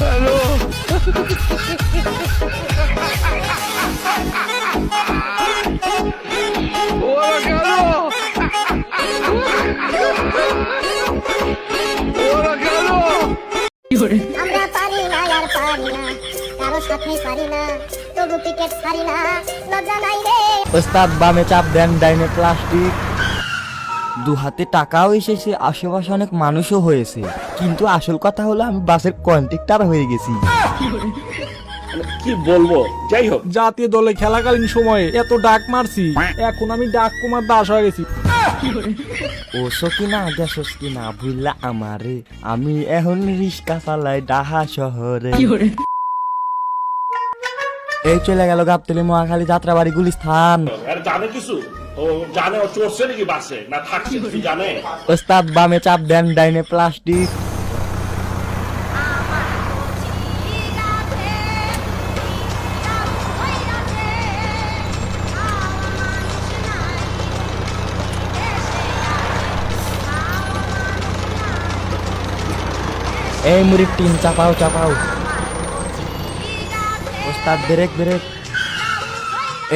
Hello ওরা গেল ওরা গেল আমরা পারি না আর পারি না কারো সাথে পারি না তবু ক্রিকেট পারি না লজ্জা নাই রে। ওস্তাদ বামে চাপ দেন, ডাইনে প্লাস্টিক। দু হাতে টাকাও এসেছে, আশেপাশে অনেক মানুষও হয়েছে, কিন্তু আসল কথা হলো আমি বাসের কন্ট্রাক্টর হয়ে গেছি। কি বলবো, যাই হোক। জাতীয় দলে খেলাকালীন সময়ে এত ডাক মারছি, এখন আমি ডাক কুমার দাস হয়ে গেছি। ও সকিনা গেছস কিনা ভুললা আমারে, আমি এখন রিস্কা চালাই ডাহা শহরে। এই চলে গেল গাবতলী মহাখালী যাত্রাবাড়ি গুলিস্থান। আর জানে কিছু ও জানে, ও চড়ছে নাকি বাসে না থাকছে তুই জানে? ওস্তাদ বামে চাপ দেন, ডাইনে প্লাস্টিক। এই মুড়ির টিন চাপাও চাপাও। ওস্তাদ ব্রেক ব্রেক।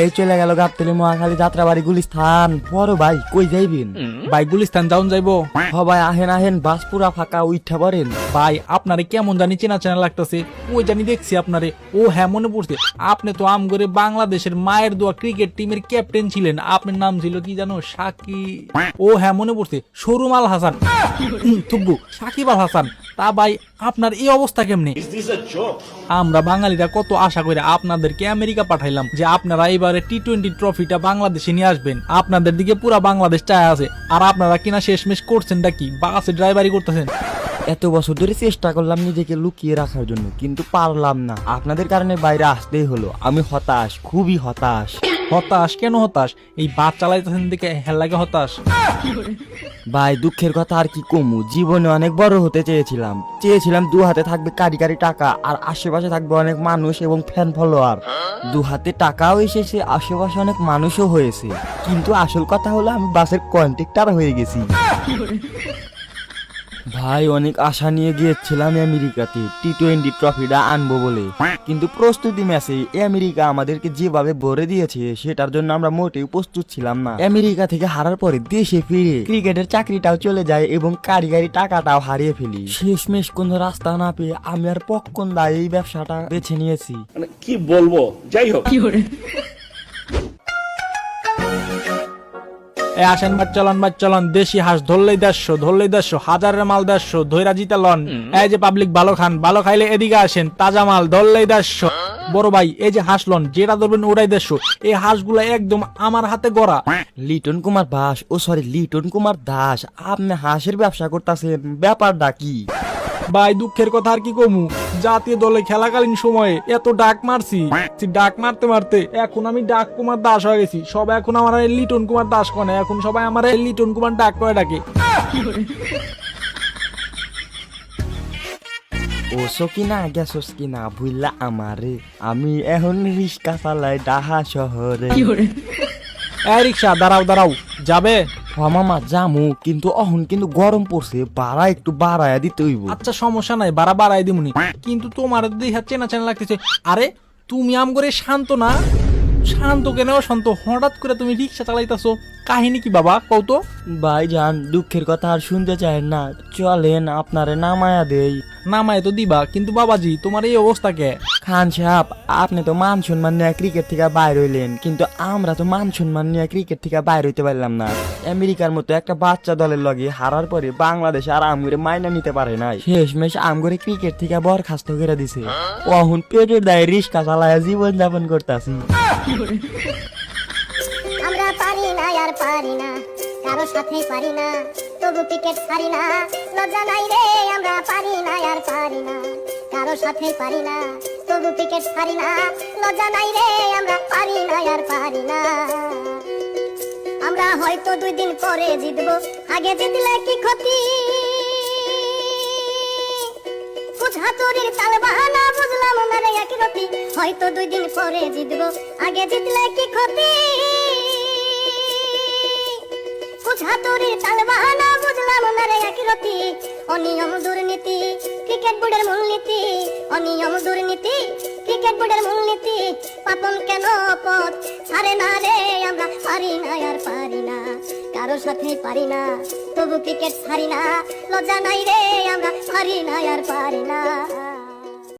এই চলে গেল গাবতলী মহাখালী যাত্রাবাড়ি গুলিস্থান। বড় ভাই কই যাইবেন? ভাই গুলিস্তান যাউন যাইবো। সবাই আহেন আহেন, বাস পুরা ফাঁকা, উঠা পড়েন। ভাই আপনারে কেমন জানি চেনা চেনা লাগতেছে, ওই জানি দেখছি আপনারে। ও হ্যাঁ মনে পড়ছে, আপনি তো আমগরে বাংলাদেশের মায়ের দোয়া ক্রিকেট টিমের ক্যাপ্টেন ছিলেন। আপনার নাম ছিল কি জানো? সাকিব। ও হ্যাঁ মনে পড়ছে, সরুম আল হাসান। থুব্বু, সাকিব আল হাসান। তা ভাই আপনার এই অবস্থা কেমনে? Is this a joke? আমরা বাঙালিরা কত আশা করে আপনাদেরকে আমেরিকা পাঠাইলাম যে আপনারা এবারে টি-20 ট্রফিটা বাংলাদেশে নিয়ে আসবেন। আপনাদের দিকে পুরা বাংলাদেশ চায় আছে, আর আপনারা কিনা শেষমেশ করছেনটা কি? বাসে ড্রাইভারি করতেছেন। এত বছর ধরে চেষ্টা করলাম নিজেকে লুকিয়ে রাখার জন্য, কিন্তু পারলাম না। আপনাদের কারণে বাইরে আসতেই হলো। আমি হতাশ, খুবই হতাশ। হতাশ? কেন হতাশ? এই বাস চালাইতেছেন দেখে হেল্লাকে হতাশ? ভাই দুঃখের কথা আর কি কমু, জীবনে অনেক বড় হতে চেয়েছিলাম দু হাতে থাকবে কারি কারি টাকা, আর আশেপাশে থাকবে অনেক মানুষ এবং ফ্যান ফলোয়ার। দু হাতে টাকাও এসেছে, আশেপাশে অনেক মানুষও হয়েছে, কিন্তু আসল কথা হলো আমি বাসের কন্ট্রাক্টর হয়ে গেছি। ভাই অনেক আশা নিয়ে গিয়েছিলাম আমেরিকাতে টি-20 ট্রফিটা আনবো বলে, কিন্তু প্রস্তুতি ম্যাচে আমেরিকা আমাদেরকে যেভাবে ভরে দিয়েছে সেটার জন্য আমরা মোটেও প্রস্তুত ছিলাম না। আমেরিকা থেকে হারার পরে দেশে ফিরে ক্রিকেটের চাকরিটাও চলে যায় এবং কারিগরি টাকাটাও হারিয়ে ফেলি। শেষমেশ কোনো রাস্তা না পেয়ে আমি আর পক্ষণ দা এই ব্যবসাটা বেছে নিয়েছি। মানে কি বলবো, যাই হোক। আসেন বাচ্চালন দেশি হাঁস ধরলেই 150 হাজারের মাল 150 ধৈরা জিতা লন। এই যে পাবলিক ভালো খান, ভালো খাইলে এদিকে আসেন, তাজা মাল ধরলেই 150। বড় ভাই এই যে হাঁস লন, যেটা ধরবেন ওটাই 150। এই হাঁসগুলা একদম আমার হাতে গড়া। লিটন কুমার দাস, লিটন কুমার দাস, আপনি হাঁসের ব্যবসা করতেছেন, ব্যাপারটা কি? ভাই দুঃখের কথা আর কি কমু, জাতীয় দলে খেলাকালীন সময়ে এত ডাক মারছি, ডাক মারতে মারতে এখন আমি ডাক কুমার দাস হয়ে গেছি। সবাই এখন আমার লিটন কুমার দাস কনে, এখন সবাই আমার লিটন কুমার ডাক করে ডাকে। ও সকিনা গেছস কিনা ভুললা আমারে, আমি এখন রিস্কা চালাই ডাহা শহরে। এই রিক্সা দাঁড়াও, যাবে? মামা জামু, কিন্তু অহন কিন্তু গরম পড়ছে, ভাড়া একটু বাড়ায়া দিতে হইব। আচ্ছা সমস্যা নাই, বাড়াই দিমুনি, কিন্তু তোমার দেখা চেনা চেনা লাগতেছে। আরে তুমি আম করে শান্ত না? শান্ত কেন শান্ত? হঠাৎ করে তুমি রিক্সা চালাইতেছো, কাহিনী কি বাবা কও তো? ভাইজান দুঃখের কথা আর শুনতে চায় না, চলেন আপনারে নামায়া দেই। নামায় তো দিবা, কিন্তু বাবাজি তোমার এই অবস্থা কে? খান সাহেব আপনি তো মান সম্মান নিয়ে ক্রিকেট থেকে বাইর হইলেন, কিন্তু আমরা তো মান সম্মান নিয়ে ক্রিকেট থেকে বাইর হইতে পারলাম না। আমেরিকার মতো একটা বাচ্চা দলের লগে হারার পরে বাংলাদেশ আর আমগরে মাইনা নিতে পারে নাই। শেষমেশ আমগরে ক্রিকেট থেকে বরখাস্ত করে দিছে। অহন পেটের দায়ে রিস্কা চালায়া জীবন যাপন করতেছি। আমরা পারি না আর পারি না কারো সাথে পারি না তবু ক্রিকেট পারি না লজ্জা নাই রে। আমরা পারি না আর পারি না কারো সাথে পারি না তবু ক্রিকেট পারি না লজ্জা নাই রে। আমরা পারি না আর পারি না। আমরা হয়তো 2 দিন পরে জিতবো, আগে জিতলে কি ক্ষতি? হাতুড়ির তাল বাহানা বুঝলাম না রে একই রতি। হয়তো 2 দিন পরে জিতবো, আগে জিতলে কি ক্ষতি? হাতুড়ির তাল বাহানা বুঝলাম না রে একই রতি। অনিয়ম দুর্নীতি ক্রিকেট বোর্ডের মূলনীতি, অনিয়ম দুর্নীতি ক্রিকেট বোর্ডের মূলনীতি, পাপন কেন পথ ছাড়ে না রে আমরা পারি না আর পারি না, কারো সাথে পারি না তবু ক্রিকেট ছাড়ি না, লজ্জা নাই রে আমরা পারি না আর পারি না।